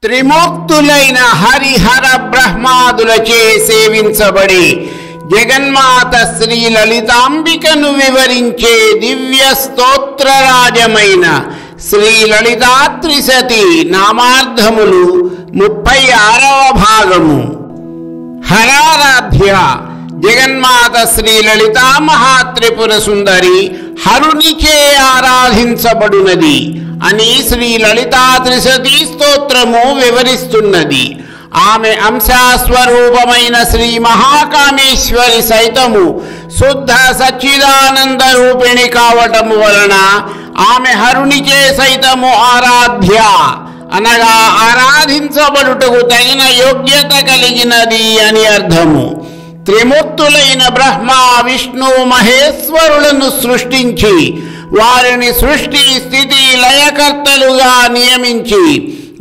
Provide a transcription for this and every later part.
త్రిమూర్తులైన హరిహర బ్రహ్మాదులచే సేవించబడి జగన్మాత శ్రీ లలితాంబికను వివరించే దివ్య స్తోత్రరాజమైన శ్రీ లలితా త్రిశతి నామార్థములు 36వ భాగము. హరారాధ్య జగన్మాత శ్రీ లలితా మహాత్రిపుర సుందరి హరునిచే ఆరాధించబడునది అని శ్రీ లలితా త్రిశతి స్తోత్రము వివరిస్తున్నది. ఆమె అంశాస్వరూపమైన శ్రీ మహాకామేశ్వరి సైతము శుద్ధ సచ్చిదానంద రూపిణి కావటము వలన ఆమె హరునిచే సైతము ఆరాధ్య అనగా ఆరాధించబడుటకు తగిన యోగ్యత కలిగినది అని అర్థము. త్రిమూర్తులైన బ్రహ్మ విష్ణు మహేశ్వరులను సృష్టించి వారిని సృష్టి స్థితి లయకర్తలుగా నియమించి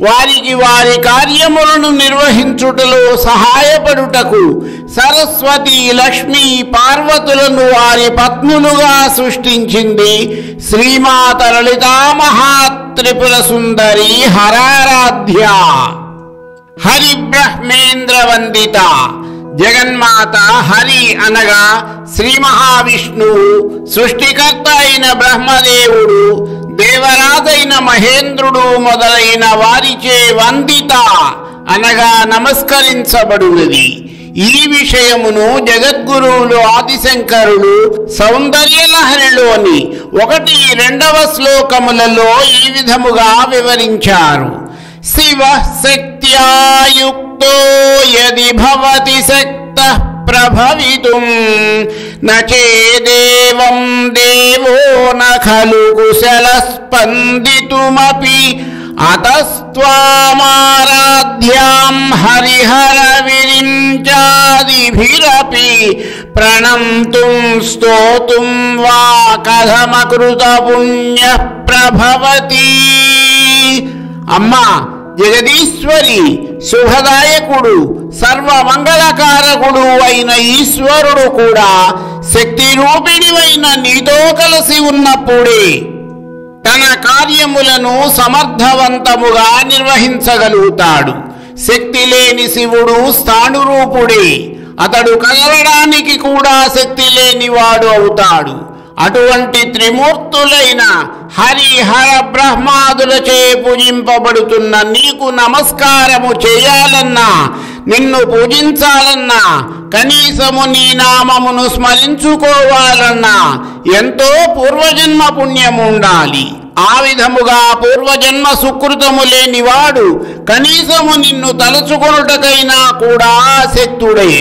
వారికి వారి కార్యములను నిర్వహించుటలో సహాయపడుటకు సరస్వతి లక్ష్మీ పార్వతులను వారి పత్నులుగా సృష్టించింది శ్రీమాత లలితా మహాత్రిపుర సుందరి హరారాధ్య. హరిబ్రహ్మేంద్ర వందిత జగన్మాత హరి అనగా శ్రీ మహావిష్ణువు, సృష్టికర్త అయిన బ్రహ్మదేవుడు, దేవరాజైన మహేంద్రుడు మొదలైన వారిచే వందిత అనగా నమస్కరించబడునది. ఈ విషయమును జగద్గురువులు ఆదిశంకరులు సౌందర్యలహరిలోని 1-2వ శ్లోకములలో ఈ విధముగా వివరించారు. శివ శక్త్యాయుక్తో యది భవతి శక్తః ప్రభవితుం నచేదేవం దేవో న ఖలు కుశల స్పందితుమపి అతస్త్వామారాధ్యాం హరిహర విరించాదిభిరపి ప్రణంతుం స్తోతుం వా కథమకృత పుణ్య ప్రభవతి. అమ్మా జగదీశ్వరి, శుభదాయకుడు, సర్వమంగళకారకుడు అయిన ఈశ్వరుడు కూడా శక్తి రూపిణివైన నీతో కలిసి ఉన్నప్పుడే తన కార్యములను సమర్థవంతముగా నిర్వహించగలుగుతాడు. శక్తి లేని శివుడు స్థాణురూపుడే, అతడు కదలడానికి కూడా శక్తి లేనివాడు అవుతాడు. అటువంటి త్రిమూర్తులైన హరిహర బ్రహ్మాదులచే పూజింపబడుతున్న నీకు నమస్కారము చేయాలన్నా, నిన్ను పూజించాలన్నా, కనీసము నీ నామమును స్మరించుకోవాలన్నా ఎంతో పూర్వజన్మ పుణ్యము ఉండాలి. ఆ విధముగా పూర్వజన్మ సుకృతము లేనివాడు కనీసము నిన్ను తలుచుకొనుటకైనా కూడా శక్తుడే.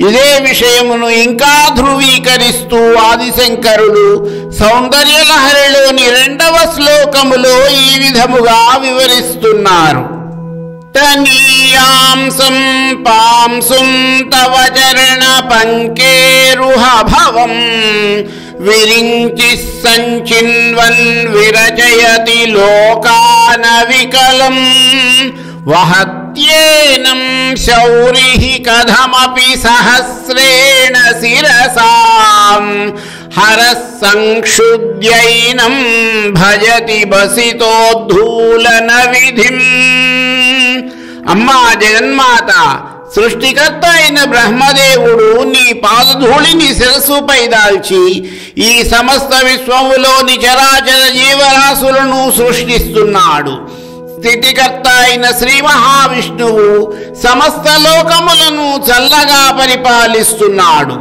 ఇదే విషయమును ఇంకా ధృవీకరిస్తూ ఆదిశంకరులు సౌందర్యలహరిలోని 2వ శ్లోకములో ఈ విధముగా వివరిస్తున్నారు. తనీయాంసం పాంసుం తవ చరణ పంకేరుహ భవం విరించి సంచిన్వన్ విరచయతి లోకాన వికలం వహత్యేనం శౌరిః కథమపి సహస్రేణ శిరసాం హరః సంక్షుద్యైనం భజతి బసితోద్ధూలన విధిం. అమ్మా జగన్మాత, సృష్టికర్త అయిన బ్రహ్మదేవుడు నీ పాదధూళిని శిరస్సుపై దాల్చి ఈ సమస్త విశ్వములోని చరాచర జీవరాశులను సృష్టిస్తున్నాడు. స్థితికర్త అయిన శ్రీ మహావిష్ణువు సమస్త లోకములను చల్లగా పరిపాలిస్తున్నాడు.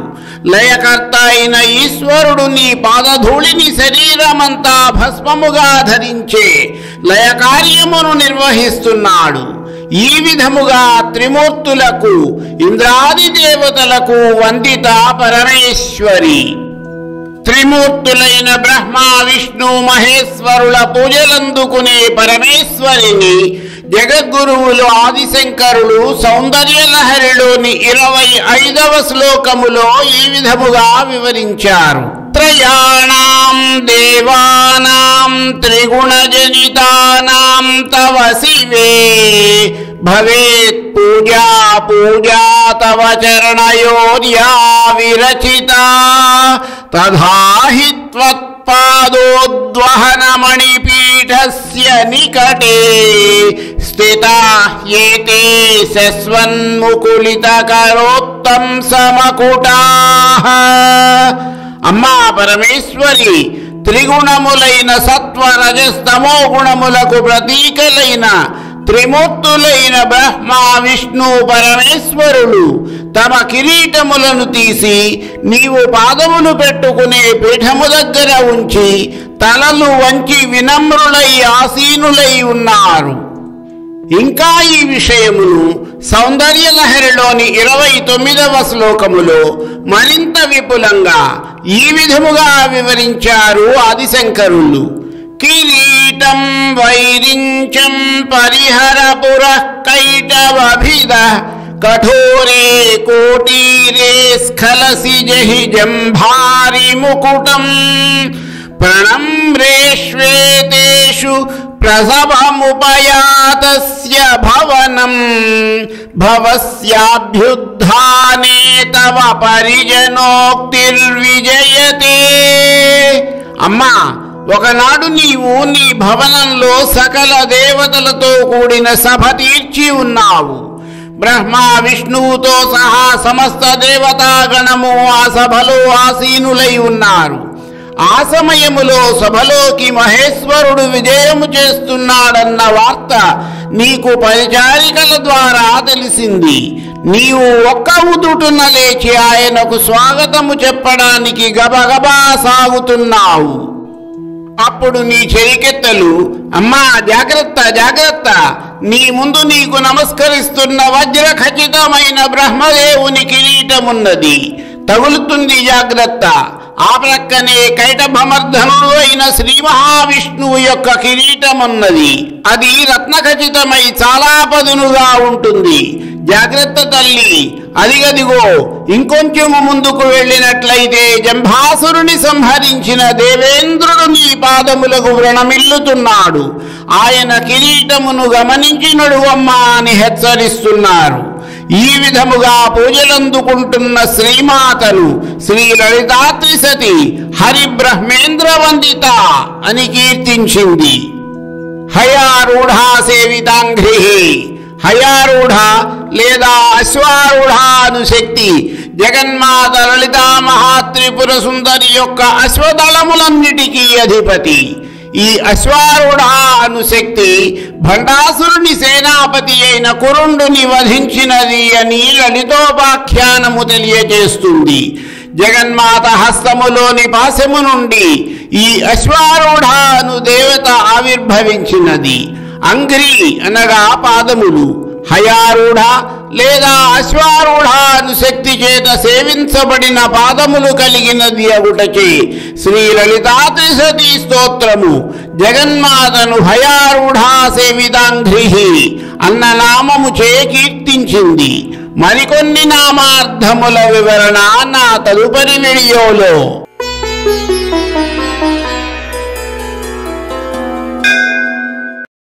లయకర్త అయిన ఈశ్వరుడు నీ పాదధూళిని శరీరమంతా భస్మముగా ధరించే లయకార్యమును నిర్వహిస్తున్నాడు. ఈ విధముగా త్రిమూర్తులకు, ఇంద్రాది దేవతలకు వందిత పరమేశ్వరి. త్రిమూర్తులైన బ్రహ్మ విష్ణు మహేశ్వరుల పూజలందుకునే పరమేశ్వరిని జగద్గురువులు ఆదిశంకరులు సౌందర్యలహరిలోని 25వ శ్లోకములో ఈ విధముగా వివరించారు. త్రయాణాం దేవానాం త్రిగుణజనితానాం తవ శివే భవేత్ పూజా పూజా తవ చరణయోర్యా విరచితా తథా హి త్వత్ భగవత్పాదోద్వహనమణిపీఠస్య నికటే స్థితా ఏతే శస్వన్ముకులితకరోత్తం సమకుటాః. అమ్మా పరమేశ్వరి, త్రిగుణములైన సత్వ రజస్తమో గుణములకు ప్రతీకలైన త్రిమూర్తులైన బ్రహ్మ విష్ణు పరమేశ్వరులు తమ కిరీటములను తీసి నీవు పాదములు పెట్టుకునే పీఠము దగ్గర ఉంచి తలలు వంచి వినమ్రులై ఆసీనులై ఉన్నారు. ఇంకా ఈ విషయమును సౌందర్యలహరిలోని 29వ శ్లోకములో మరింత విపులంగా ఈ విధముగా వివరించారు ఆదిశంకరులు. కిరీటం వైరించం పరిహరపురః కైటవభిద కఠోరే కోటీరే స్ఖలసి జహి జంభారి ముకుటం ప్రణమ్రేష్వేతేషు ప్రసభముపయాతస్య భవనం భవస్యాభ్యుద్ధానే తవ పరిజనోక్తిర్విజయతే. అమ్మా, ఒకనాడు నీవు నీ భవనంలో సకల దేవతలతో కూడిన సభ తీర్చి ఉన్నావు. బ్రహ్మ విష్ణువుతో సహా సమస్త దేవతాగణము ఆ సభలో ఆసీనులై ఉన్నారు. ఆ సమయములో సభలోకి మహేశ్వరుడు విజయము చేస్తున్నాడన్న వార్త నీకు పరిచారికల ద్వారా తెలిసింది. నీవు ఒక్క ఉదుటున లేచి ఆయనకు స్వాగతము చెప్పడానికి గబగబా సాగుతున్నావు. అప్పుడు నీ చెరికెత్తలు, అమ్మా జాగ్రత్త జాగ్రత్త, నీ ముందు నీకు నమస్కరిస్తున్న వజ్ర ఖచ్చితమైన బ్రహ్మదేవుని కిరీటమున్నది, తగులుతుంది జాగ్రత్త. ఆ ప్రక్కనే కైటభమర్ధనుడు అయిన శ్రీ మహావిష్ణువు యొక్క కిరీటమున్నది, అది రత్నఖచితమై చాలా పదునుగా ఉంటుంది. జాగ్రత్త తల్లి. అదిగదిగో ఇంకొంచెము ముందుకు వెళ్ళినట్లయితే జంభాసురుని సంహరించిన దేవేంద్రుడు నీ పాదములకు వ్రణమిల్లుతున్నాడు. ఆయన కిరీటమును గమనించినడు అమ్మా అని హెచ్చరిస్తున్నారు. ఈ విధముగా పూజలందుకుంటున్న శ్రీమాతను శ్రీ లలితాత్రిసతి హరిబ్రహ్మేంద్ర వందిత అని కీర్తించింది. హయారూఢా సేవితాంఘ్రి. హయారూఢ లేదా అశ్వారూఢ అను శక్తి జగన్మాత లలితా మహాత్రిపుర సుందరి యొక్క అశ్వదళములన్నిటికీ అధిపతి. ఈ అశ్వారూఢ అను శక్తి భండాసురుని సేనాపతి అయిన కురుండుని వధించినది అని లలితోపాఖ్యానము తెలియజేస్తుంది. జగన్మాత హస్తములోని పాశము నుండి ఈ అశ్వారూఢ అను దేవత ఆవిర్భవించినది. అంఘ్రి అనగా పాదములు. హయారూఢ లేదా అశ్వారూఢ అను శక్తి చేత సేవించబడిన పాదములు కలిగినది అగుటచే శ్రీ లలితాత్రిసతీ స్తోత్రము జగన్మాతను హయారూఢ సేవితాంఘ్రి అన్న నామము చే కీర్తించింది. మరికొన్ని నామార్థముల వివరణ నా తదుపరి వీడియోలో.